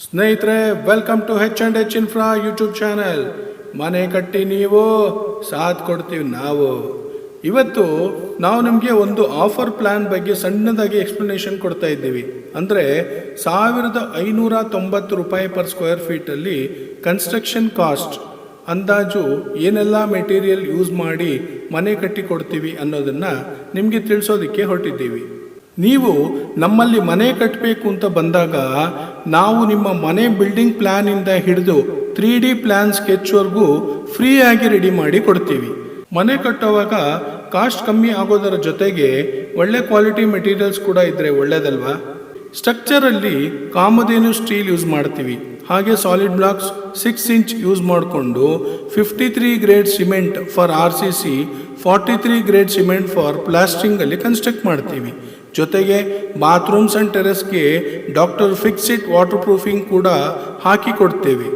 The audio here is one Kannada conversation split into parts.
ಸ್ನೇಹಿತರೆ, welcome to H&H Infra YouTube channel. ಮನೆ ಕಟ್ಟಿ ನೀವು, ಸಾಥ್ ಕೊಡ್ತೀವಿ ನಾವು. ಇವತ್ತು ನಾವು ನಿಮಗೆ ಒಂದು ಆಫರ್ ಪ್ಲಾನ್ ಬಗ್ಗೆ ಸಣ್ಣದಾಗಿ ಎಕ್ಸ್ಪ್ಲನೇಷನ್ ಕೊಡ್ತಾ ಇದ್ದೀವಿ. ಅಂದರೆ 1590 ರೂಪಾಯಿ ಪರ್ ಸ್ಕ್ವೇರ್ ಫೀಟಲ್ಲಿ ಕನ್ಸ್ಟ್ರಕ್ಷನ್ ಕಾಸ್ಟ್ ಅಂದಾಜು ಏನೆಲ್ಲ ಮೆಟೀರಿಯಲ್ ಯೂಸ್ ಮಾಡಿ ಮನೆ ಕಟ್ಟಿ ಕೊಡ್ತೀವಿ ಅನ್ನೋದನ್ನು ನಿಮಗೆ ತಿಳಿಸೋದಕ್ಕೆ ಹೊರಟಿದ್ದೀವಿ. ನೀವು ನಮ್ಮಲ್ಲಿ ಮನೆ ಕಟ್ಟಬೇಕು ಅಂತ ಬಂದಾಗ ನಾವು ನಿಮ್ಮ ಮನೆ ಬಿಲ್ಡಿಂಗ್ ಪ್ಲ್ಯಾನಿಂದ ಹಿಡಿದು 3D ಪ್ಲ್ಯಾನ್ ಸ್ಕೆಚ್ವರೆಗೂ ಫ್ರೀಯಾಗಿ ರೆಡಿ ಮಾಡಿ ಕೊಡ್ತೀವಿ. ಮನೆ ಕಟ್ಟುವಾಗ ಕಾಸ್ಟ್ ಕಮ್ಮಿ ಆಗೋದರ ಜೊತೆಗೆ ಒಳ್ಳೆ ಕ್ವಾಲಿಟಿ ಮೆಟೀರಿಯಲ್ಸ್ ಕೂಡ ಇದ್ದರೆ ಒಳ್ಳೆಯದಲ್ವಾ? ಸ್ಟ್ರಕ್ಚರಲ್ಲಿ ಕಾಮಧೇನು ಸ್ಟೀಲ್ ಯೂಸ್ ಮಾಡ್ತೀವಿ. ಹಾಗೆ ಸಾಲಿಡ್ ಬ್ಲಾಕ್ಸ್ 6 ಇಂಚ್ ಯೂಸ್ ಮಾಡಿಕೊಂಡು 53 grade cement for RCC, 43 grade cement for ಪ್ಲಾಸ್ಟಿಂಗಲ್ಲಿ ಕನ್ಸ್ಟ್ರಕ್ಟ್ ಮಾಡ್ತೀವಿ. ಜೊತೆಗೆ ಬಾತ್ರೂಮ್ಸ್ ಆ್ಯಂಡ್ ಟೆರೆಸ್ಗೆ ಡಾಕ್ಟರ್ ಫಿಕ್ಸಿಟ್ ವಾಟರ್ ಪ್ರೂಫಿಂಗ್ ಕೂಡ ಹಾಕಿ ಕೊಡ್ತೇವೆ.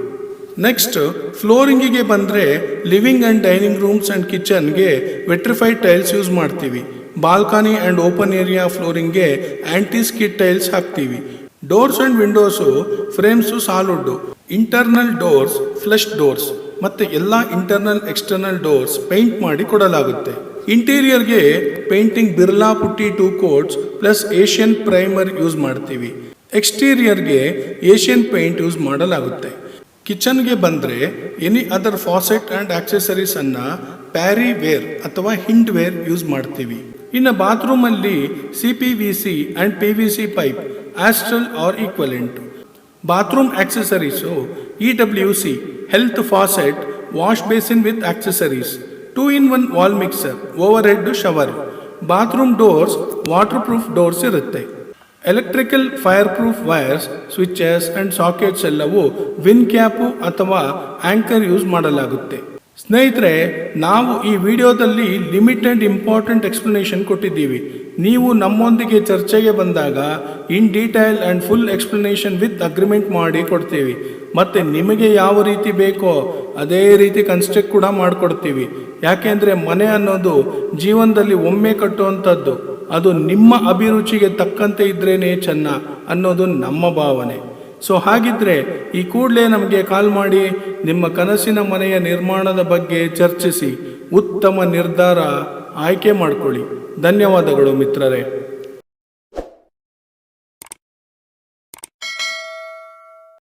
ನೆಕ್ಸ್ಟ್ ಫ್ಲೋರಿಂಗಿಗೆ ಬಂದರೆ living and dining rooms and ಕಿಚನ್ಗೆ ವೆಟ್ರಿಫೈಡ್ ಟೈಲ್ಸ್ ಯೂಸ್ ಮಾಡ್ತೀವಿ. ಬಾಲ್ಕನಿ ಆ್ಯಂಡ್ ಓಪನ್ ಏರಿಯಾ ಫ್ಲೋರಿಂಗ್ಗೆ ಆ್ಯಂಟಿ ಸ್ಕಿಡ್ ಟೈಲ್ಸ್ ಹಾಕ್ತೀವಿ. Doors and windows frames solid, internal doors flush doors ಮತ್ತು ಎಲ್ಲ ಇಂಟರ್ನಲ್ ಎಕ್ಸ್ಟರ್ನಲ್ ಡೋರ್ಸ್ ಪೇಂಟ್ ಮಾಡಿ ಕೊಡಲಾಗುತ್ತೆ. ಇಂಟೀರಿಯರ್ಗೆ painting Birla putty 2 coats plus Asian primer use ಮಾಡ್ತೀವಿ. ಎಕ್ಸ್ಟೀರಿಯರ್ಗೆ ಏಷ್ಯನ್ ಪೇಂಟ್ ಯೂಸ್ ಮಾಡಲಾಗುತ್ತೆ. ಕಿಚನ್ಗೆ ಬಂದರೆ any other faucet and accessories ಅನ್ನು ಪ್ಯಾರಿ ವೇರ್ ಅಥವಾ ಹಿಂಡ್ ವೇರ್ ಯೂಸ್ ಮಾಡ್ತೀವಿ. ಇನ್ನು ಬಾತ್ರೂಮಲ್ಲಿ CPVC ಆ್ಯಂಡ್ PVC pipe Astral or equivalent. Bathroom accessories EWC health faucet, wash basin with accessories, 2-in-1 wall mixer, over head shower. Bathroom doors water proof doors ಇರುತ್ತೆ. Electrical fire proof wires, switches and sockets ಎಲ್ಲವೂ ವಿನ್ ಕ್ಯಾಪು ಅಥವಾ ಆ್ಯಂಕರ್ ಯೂಸ್ ಮಾಡಲಾಗುತ್ತೆ. ಸ್ನೇಹಿತರೆ, ನಾವು ಈ ವಿಡಿಯೋದಲ್ಲಿ ಲಿಮಿಟೆಡ್ ಇಂಪಾರ್ಟೆಂಟ್ ಎಕ್ಸ್ಪ್ಲನೇಷನ್ ಕೊಟ್ಟಿದ್ದೀವಿ. ನೀವು ನಮ್ಮೊಂದಿಗೆ ಚರ್ಚೆಗೆ ಬಂದಾಗ in detail and full explanation with agreement ಮಾಡಿ ಕೊಡ್ತೀವಿ. ಮತ್ತು ನಿಮಗೆ ಯಾವ ರೀತಿ ಬೇಕೋ ಅದೇ ರೀತಿ ಕನ್ಸ್ಟ್ರಕ್ಟ್ ಕೂಡ ಮಾಡಿಕೊಡ್ತೀವಿ. ಯಾಕೆಂದರೆ ಮನೆ ಅನ್ನೋದು ಜೀವನದಲ್ಲಿ ಒಮ್ಮೆ ಕಟ್ಟುವಂಥದ್ದು. ಅದು ನಿಮ್ಮ ಅಭಿರುಚಿಗೆ ತಕ್ಕಂತೆ ಇದ್ರೇ ಚೆನ್ನ ಅನ್ನೋದು ನಮ್ಮ ಭಾವನೆ. ಸೊ ಹಾಗಿದ್ರೆ ಈ ಕೂಡಲೇ ನಮಗೆ ಕಾಲ್ ಮಾಡಿ ನಿಮ್ಮ ಕನಸಿನ ಮನೆಯ ನಿರ್ಮಾಣದ ಬಗ್ಗೆ ಚರ್ಚಿಸಿ ಉತ್ತಮ ನಿರ್ಧಾರ ಆಯ್ಕೆ ಮಾಡಿಕೊಳ್ಳಿ. ಧನ್ಯವಾದಗಳು ಮಿತ್ರರೇ.